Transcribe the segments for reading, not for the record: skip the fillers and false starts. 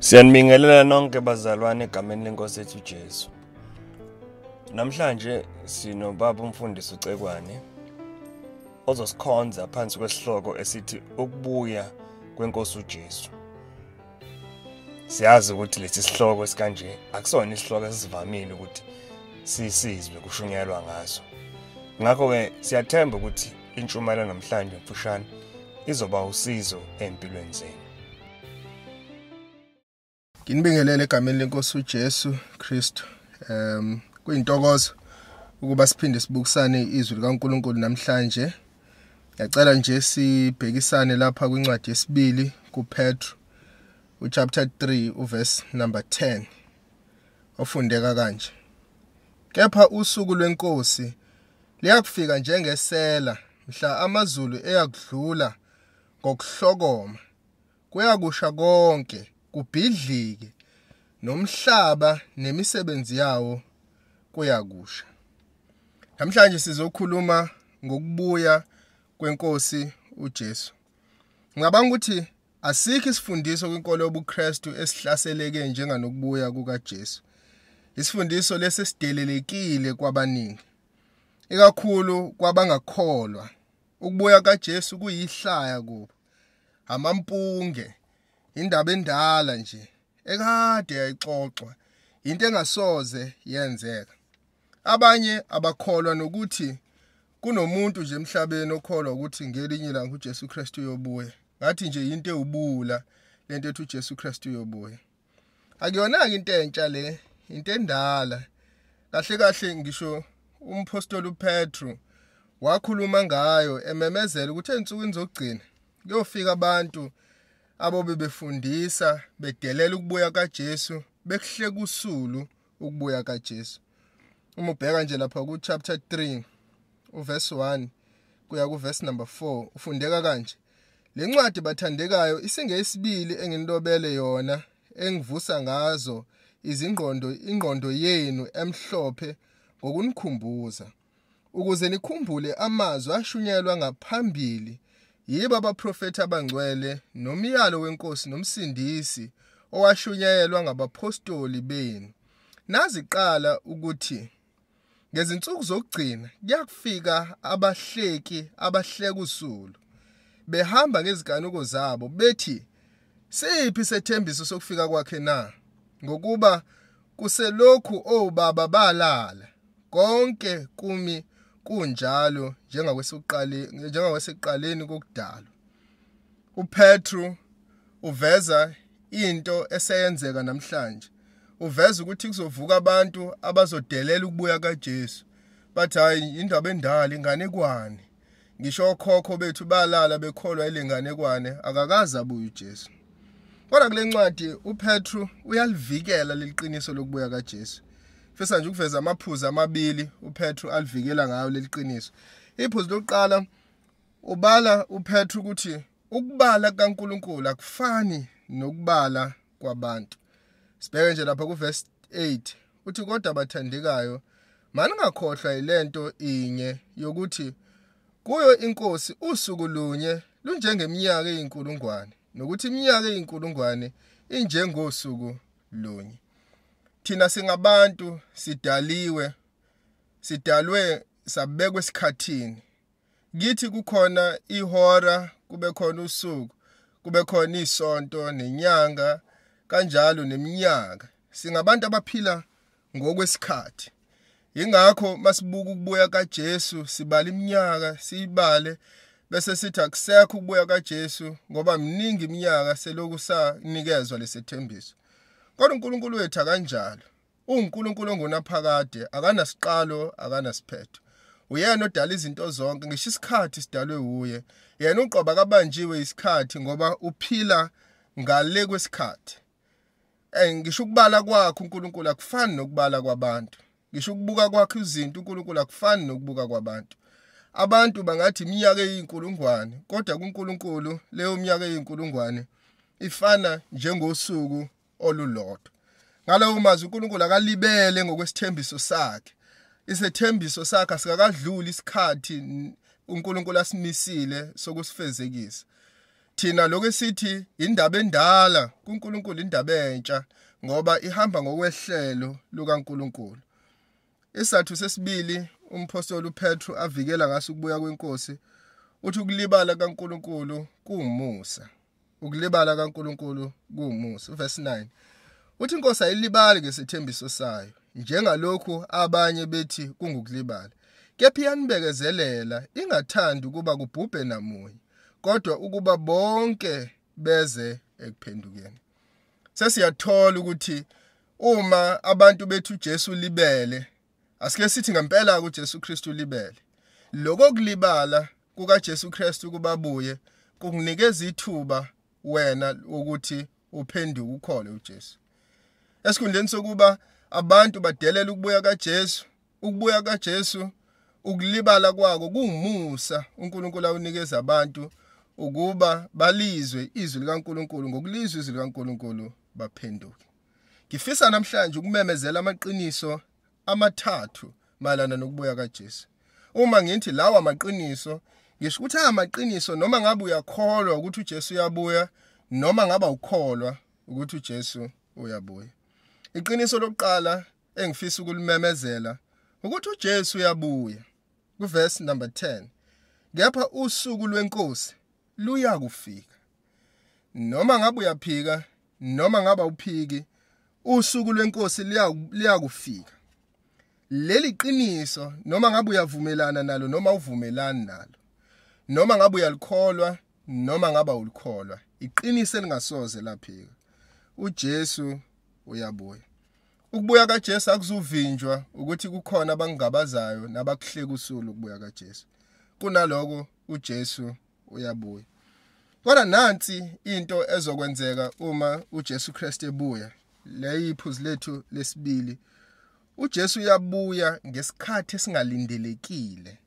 Siyanibingelela nonke bazalwane egameni lenkosi yethu uJesu. Namhlanje sinobaba umfundisi uCekwane ozosikhonza phansi kwesihloko esithi ukubuya kweNkosi uJesu. Siyazi ukuthi lesi sihloko esikanje akusona isihloko esivamile ukuthi sisizwe kushunyelwa ngaso. Ngakho ke siyathemba ukuthi intshumayelo namhlanje mfushane izoba usizo empilweni zenu. Nginibingelele egameni lenkosi uJesu Kristu. Kuyintokozo ukuba siphinde sibukisane izwi likaNkulunkulu namhlanje. Ngiyacela nje sibhekisane lapha kwincwadi yesibili kuPetru chapter 3 verse number 10. Ofundeka kanje. Kepha usuku lwenkosi liyakufika njengesela mhla amazulu eyakudlula ngokuhlokoma. Kuyakusha konke, kubhidlike, nomhlaba nemisebenzi yawo kuyakusha. Namhlanje sizokhuluma ngokubuya kweNkosi uJesu. Ngicabanga ukuthi asikho isifundiso kwinkolo yobuKristu esihlaseleke njenganokubuya kukaJesu. Isifundiso lesi sidelelekile kwabaningi, ikakhulu kwabangakholwa. Ukubuya kaJesu kuyihlaya kubo, amampunge, indaba endala nje ekade yayixoxwa, into engasoze yenzeka. Abanye abakholwa nokuthi kunomuntu nje emhlabeni okholwa ukuthi ngelinye ilanga uJesu Kristu uyobuya. Ngathi nje into ewubula lento ethi uJesu Kristu uyobuya. Akuyona into entsha le, into endala. Kahle kahle ngisho umpostoli uPetru wakhuluma ngayo ememezela ukuthi ensukwini zokugcina kuyofika abantu abobe befundisa bedelela ukubuya kaJesu, bekuhleka usulu ukubuya kaJesu. Uma ubheka nje lapha ku chapter 3 uverse 1 kuya ku verse number 4 ufundeka kanje: le ncwadi bathandekayo isingeyesibili enginilobele yona, engivusa ngazo ingqondo yenu emhlophe ngokunikhumbuza, ukuze nikhumbule amazwi ashunyelwa ngaphambili yibo abaprofeti abangcwele nomyalo weNkosi nomsindisi owashunyelwa ngabapostoli benu. Naziqala ukuthi ngezinsuku zokugcina kuyakufika abahleki abahleka usulu, behamba ngezikanuko zabo bethi, siphi sethembiso sokufika kwakhe na? Ngokuba kuselokhu obaba balala, konke kumi kunjalo njengakwasekuqaleni kokudalwa. uPetru uveza into eseyenzeka namhlanje. Uveza ukuthi kuzovuka abantu abazodelela ukubuya kaJesu. Bathi hayi indaba endala, inganekwane. Ngisho okhokho bethu balala bekholwa ilenganekwane, akakaze abuye uJesu. Kodwa kule ncwadi uPetru uyalivikela leliqiniso lokubuya kaJesu. Fisa nje ukuveza amaphuzu amabili uPetru alivikela ngayo leliqiniso. Iphuzu lokuqala ubala uPetru ukuthi ukubala kaNkulunkulu akufani nokubala kwabantu. Sibheke nje lapha ku verse 8 uthi, kodwa bathandekayo, maningakhohlwa ilento inye yokuthi kuyo iNkosi usuku lunye lunjengeminyaka eyinkulungwane, nokuthi iminyaka eyinkulungwane injengosuku lunye. Thina singabantu sidalwe sabekwe esikhathini. Kithi kukhona ihora, kube khona usuku, kube khona isonto nenyanga, kanjalo neminyaka. Singabantu abaphila ngokwesikhathi. Ingakho masibuka ukubuya kaJesu sibala iminyaka, siyibale bese sithi akusekho ukubuya kaJesu ngoba mningi iminyaka selokhu sanikezwa lesethembiso. Kodwa uNkulunkulu wethu akanjalo. UNkulunkulu ongunaphakade, akanasiqalo, akanasiphetho. Uyena odala izinto zonke, ngisho isikhathi sidalwe uye. Yena uqoba kabanjiwe isikhathi ngoba uphila ngale kwesikhathi. Ngisho ukubala kwakhe uNkulunkulu akufani nokubala kwabantu. Ngisho ukubuka kwakhe izinto uNkulunkulu akufani nokubuka kwabantu. Abantu bangathi iminyaka eyinkulungwane, kodwa kuNkulunkulu leyo minyaka eyinkulungwane ifana njengosuku olulodwa. Ngalowo mazwi uNkulunkulu akalibele ngokwesithembiso sakhe. Isethembiso sakhe asikakadluli isikhathi uNkulunkulu asimisile sokusifezekisa. Thina lokho sithi indaba endala kuNkulunkulu indaba entsha ngoba ihamba ngokwehlelo lukaNkulunkulu. Isathu sesibili umpostoli uPetru avikela ngaso ukubuya kweNkosi uthi ukulibala kaNkulunkulu kuwumusa. Ukulibala kaNkulunkulu kuwumusa. Verse 9. Uthi iNkosi ayilibali ngesithembiso sayo, njengalokhu abanye bethi kungukulibala. Kepha iyanibekezelela, ingathandi ukuba kubhubhe namunye, kodwa ukuba bonke beze ekuphendukeni. Sesiyathola ukuthi uma abantu bethu uJesu libele, asike sithi ngempela uJesu Kristu libele. Lokho kulibala kukaJesu Kristu kubabuye kukunikeza ithuba wena ukuthi uphenduke ukhole uJesu. Esikhundleni sokuba abantu badelela ukubuya kaJesu, ukubuya kaJesu, ukulibala kwako kuwumusa uNkulunkulu awunikeza abantu ukuba balizwe izwi likaNkulunkulu, ngokulizwa izwi likaNkulunkulu baphenduke. Ngifisa namhlanje ukumemezela amaqiniso amathathu malana nokubuya kaJesu. Uma ngithi lawa amaqiniso, ngisho ukuthi amaqiniso noma ngabe uyakholwa ukuthi uJesu uyabuya noma ngabe ukholwa ukuthi uJesu uyabuya. Iqiniso lokuqala engifisa ukulimemezela ukuthi uJesu uyabuya. Kuverse number 10. Kepha usuku lweNkosi luya kufika. Noma ngabe uyaphika noma ngabe awuphiki, usuku lweNkosi liya kufika. Leli qiniso noma ngabe uyavumelana nalo noma uvumelani nalo, noma ngabe uyalikholwa noma ngabe awulikholwa, iqiniso elingasoze laphika. uJesu uyabuya. Ukubuya kaJesu akuzuvinjwa ukuthi kukhona abangabazayo nabakuhleka usulu ukubuya kaJesu. Kunaloko uJesu uyabuya. Kodwa nansi into ezokwenzeka uma uJesu Kristu ebuya. Leyiphuzu lethu lesibili. uJesu uyabuya ngesikhathi esingalindelekile.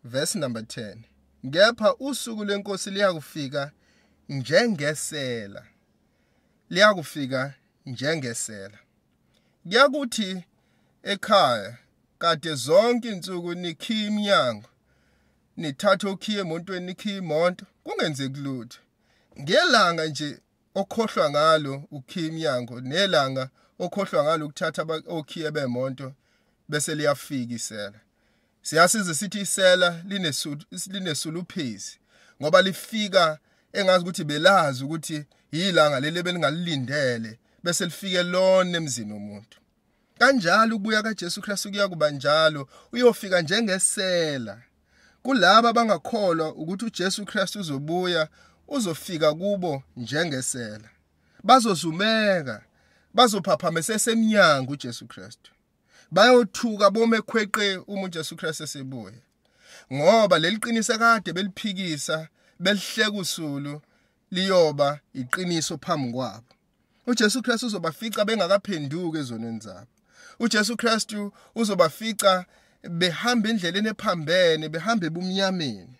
Verse number 10. Kepha usuku lweNkosi liya kufika njengesela. Liya kufika njengesela. Kuyakuthi ekhaya kade zonke insuku nikhiya iminyango, nithatha ukhiye emontweni nikhiya imoto, kungenzeki lutho. Ngelanga nje okhohlwa ngalo ukhiya iminyango, nelanga okhohlwa ngalo ukuthatha okhiye bemonto, bese liyafika isela. Siyasiza sithi isela linesuluphezi ngoba lifika engazi ukuthi belazi ukuthi yilanga leli belingalilindele, bese lifike lona emzini womuntu. Kanjalo ukubuya kaJesu Kristu kuya kuba njalo, uyofika njengesela. Kulabo abangakholwa ukuthi uJesu Kristu uzobuya, uzofika kubo njengesela. Bazozumeka, bazophaphamisa esemnyango uJesu Kristu. Bayothuka bome khweqe uma uJesu Kristu esebuya. Ngoba leli qiniso kade beliphikisa, belihleka usulu, liyoba iqiniso phambi kwabo. uJesu Kristu uzobafica bengakaphenduki ezonweni zabo. uJesu Kristu uzobafica behamba endleleni ephambene, behamba ebumnyameni.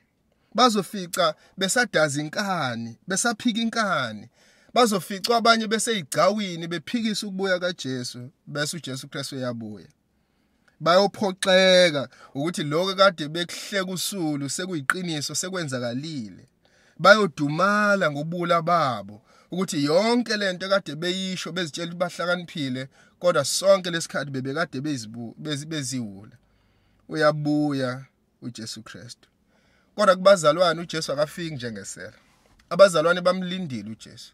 Bazofica besadaza inkani, besaphika inkani. Bazofica abanye beseyigcawini bephikisa ukubuya kaJesu, bese uJesu Kristu uyabuya. Bayophoxeka ukuthi lokho kade bekuhleka usulu sekuyiqiniso sekwenzakalile. Bayodumala ngobula babo ukuthi yonke lento kade beyisho bezitshela bahlakaniphile, kodwa sonke lesikhathi bebekade beziwula. Uyabuya uJesu Kristu. Kodwa kubazalwane uJesu akafiki njengesela. Abazalwane bamlindile uJesu.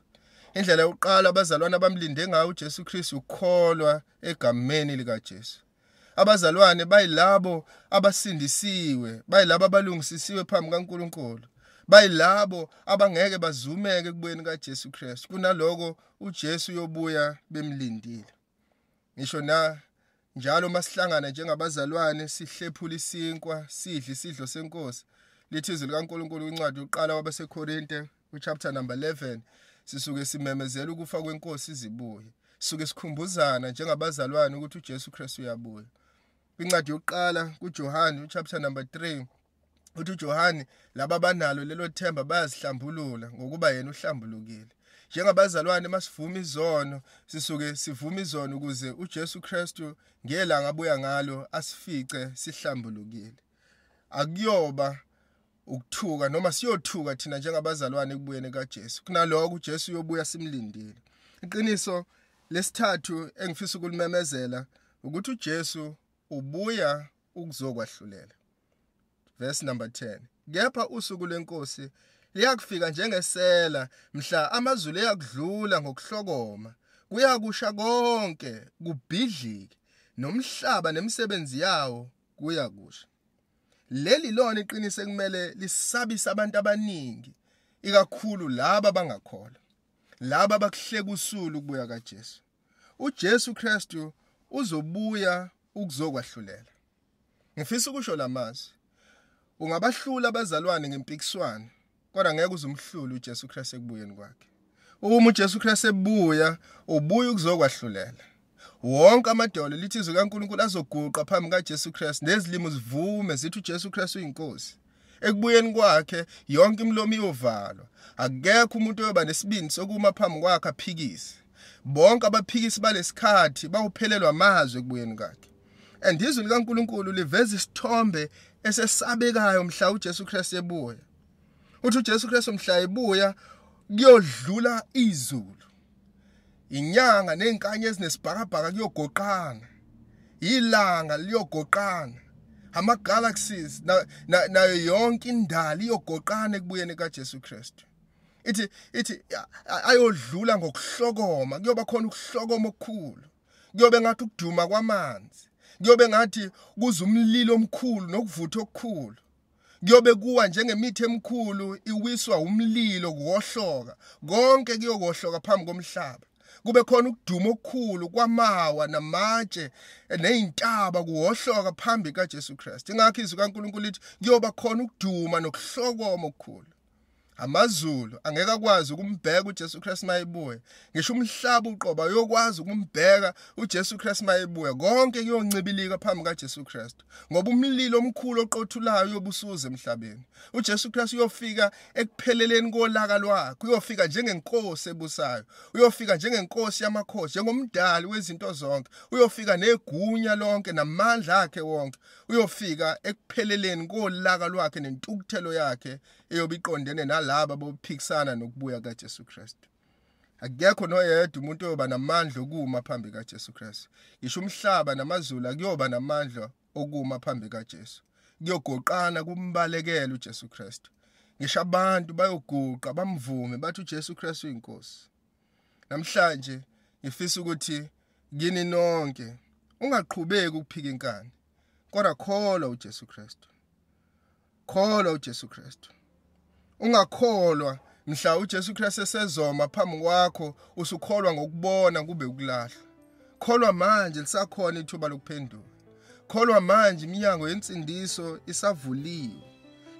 Indlela yokuqala abazalwane abamlinde ngayo uJesu Kristu ukholwa egameni likaJesu. Abazalwane bayilabo abasindisiwe, bayilabo abalungisisiwe phambi kaNkulunkulu. Bayilabo abangeke bazumeke kubuyeni kaJesu Kristu. Kunaloko uJesu uyobuya bemlindile. Ngisho na njalo masihlangana njengabazalwane sihlephula isinkwa, sidle isidlo senkosi. Lithi izwi likaNkulunkulu incwadi yokuqala kwabaseKorinte chapter number 11, sisuke simemezela ukufa kweNkosi izibuye. Sisuke sikhumbuzana njengabazalwane ukuthi uJesu Kristu uyabuya. Incwadi yokuqala kuJohane chapter number 3, uthi uJohane laba banalo lelo themba bayazihlambulula ngokuba yena uhlambulukile. Njengabazalwane masivuma izono, sisuke sivuma izono ukuze uJesu Kristu ngelanga abuya ngalo asifice sihlambulukile. Akuyoba ukuthuka noma siyothuka thina njengabazalwane ekubuyeni kaJesu. Kunaloko uJesu uyobuya simlindile. Iqiniso lesithathu engifisa ukulimemezela ukuthi uJesu ubuya ukuzokwahlulela. Verse number 10. Kepha usuku lwenkosi liyakufika njengesela mhla amazulu eyakudlula ngokuhlokoma. Kuyakusha konke, kubhidlike, nomhlaba nemisebenzi yawo kuyakusha. Leli lona iqiniso ekumele lisabise abantu abaningi, ikakhulu laba abangakholwa, laba abakuhleka usulu ukubuya kaJesu. uJesu Kristu uzobuya ukuzokwahlulela. Ngifisa ukusho lamazwi. Ungabahlula abazalwane ngempikiswano, kodwa ngeke uzumhlule uJesu Kristu ekubuyeni kwakhe. Uma uJesu Kristu ebuya, ubuya ukuzokwahlulela. Wonke amadolo lithi izwi kaNkulunkulu azoguqa phambi kaJesu Kristu, nezilimi zivume zithi uJesu Kristu uyinkosi. Ekubuyeni kwakhe yonke imlomo iyovalwa. Akekho umuntu oyoba nesibindi sokuma phambi kwakhe aphikise. Bonke abaphikisi balesikhathi bawuphelelwa amazwi ekubuyeni kwakhe. And izwi likaNkulunkulu liveza isithombe esesabekayo mhla uJesu Kristu ebuya. Uthi uJesu Kristu mhla ebuya kuyodlula izulu. Inyanga nenkanya ezinesibhakabhaka kuyogoqana. Ilanga liyogoqana. Ama-galaxies nayo yonke indali iyogoqana ekubuyeni kaJesu Kristu. Ithi ayodlula ngokuhlokoma, kuyoba khona ukuhlokoma okukhulu. Kuyobe ngathi ukuduma kwamanzi. Kuyobe ngathi kuza umlilo omkhulu nokuvutha okukhulu. Kuyobe kuwa njengemithi emikhulu iwiswa umlilo kuwohloka. Konke kuyokohloka phambi komhlaba. Kube khona ukuduma okukhulu kwamawa namatshe nezintaba kuwohloka phambi kaJesu Kristu. Ingakho izwi kaNkulunkulu lithi kuyoba khona ukuduma nokuhlokoma okukhulu. Amazulu angeke akwazi ukumbheka uJesu Kristu mayebuya. Ngisho umhlaba uqoba uyokwazi ukumbheka uJesu Kristu mayebuya. Konke kuyoncibilika phambi kaJesu Kristu. Ngoba umlilo omkhulu oqothulayo uyobusuza emhlabeni. uJesu Kristu uyofika ekupheleleni kolaka lwakhe. Uyofika njengenkosi ebusayo. Uyofika njengenkosi yamakhosi, njengomdali wezinto zonke. Uyofika negunya lonke namandla akhe wonke. Uyofika ekupheleleni kolaka lwakhe nentukuthelo yakhe eyobiqondene nalabo abophikisana nokubuya kaJesu Kristu. Akekho noyedwa umuntu oyoba namandla okuma phambi kaJesu Kristu. Ngisho umhlaba namazulu akuyoba namandla okuma phambi kaJesu. Kuyogoqana kumbalekela uJesu Kristu. Ngisho abantu bayoguqa bamvume bathi uJesu Kristu uyinkosi. Namhlanje ngifisa ukuthi kini nonke ungaqhubeki ukuphika inkani, kodwa kholwa uJesu Kristu. Kholwa uJesu Kristu. Ungakholwa mhla uJesu Kristu esezoma phambi kwakho usukholwa ngokubona kube ukulahla. Kholwa manje lisakhona ithuba lokuphenduka. Kholwa manje iminyango yensindiso isavuliwe.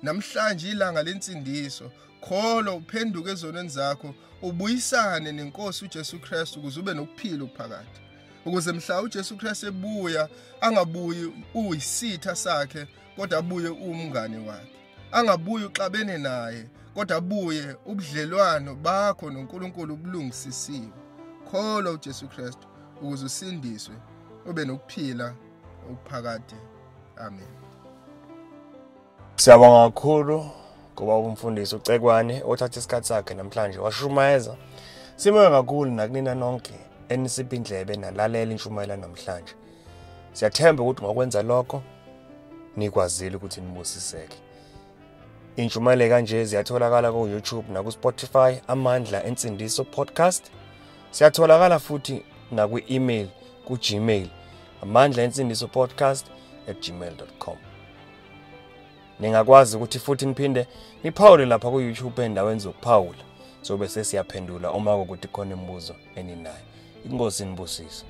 Namhlanje ilanga lensindiso. Kholwa uphenduke ezonweni zakho, ubuyisane nenkosi uJesu Kristu ukuze ube nokuphila okuphakade. Ukuze mhla uJesu Kristu ebuya angabuyi uyisitha sakhe, kodwa abuye umngane wakhe. Angabuye uxabene naye, kodwa abuye ubudlelwano bakho noNkulunkulu ubulungisisiwe. Kholwa uJesu Kristu ukuze usindiswe ube nokuphila okuphakade. Amen. Siyabonga kakhulu kuba umfundisi uCekwane othatha isikhathi sakhe namhlanje washumayeza. Sibonga kakhulu nakunina nonke enisipha indlebe nalalela inshumayela namhlanje. Siyathemba ukuthi ngokwenza lokho nikwazile ukuthi nibusiseke. Inshumayelo kanje ziyatholakala ku YouTube na ku Spotify, Amandla Ensindiso Podcast. Siyatholakala futhi na ku email ku Gmail, amandlaensindisopodcast@gmail.com. Ningakwazi ukuthi futhi niphinde niphawule lapha ku YouTube endaweni zokuphawula. So bese siyaphendula uma ukuthi khona imibuzo eninayo. Inkosi nibusise.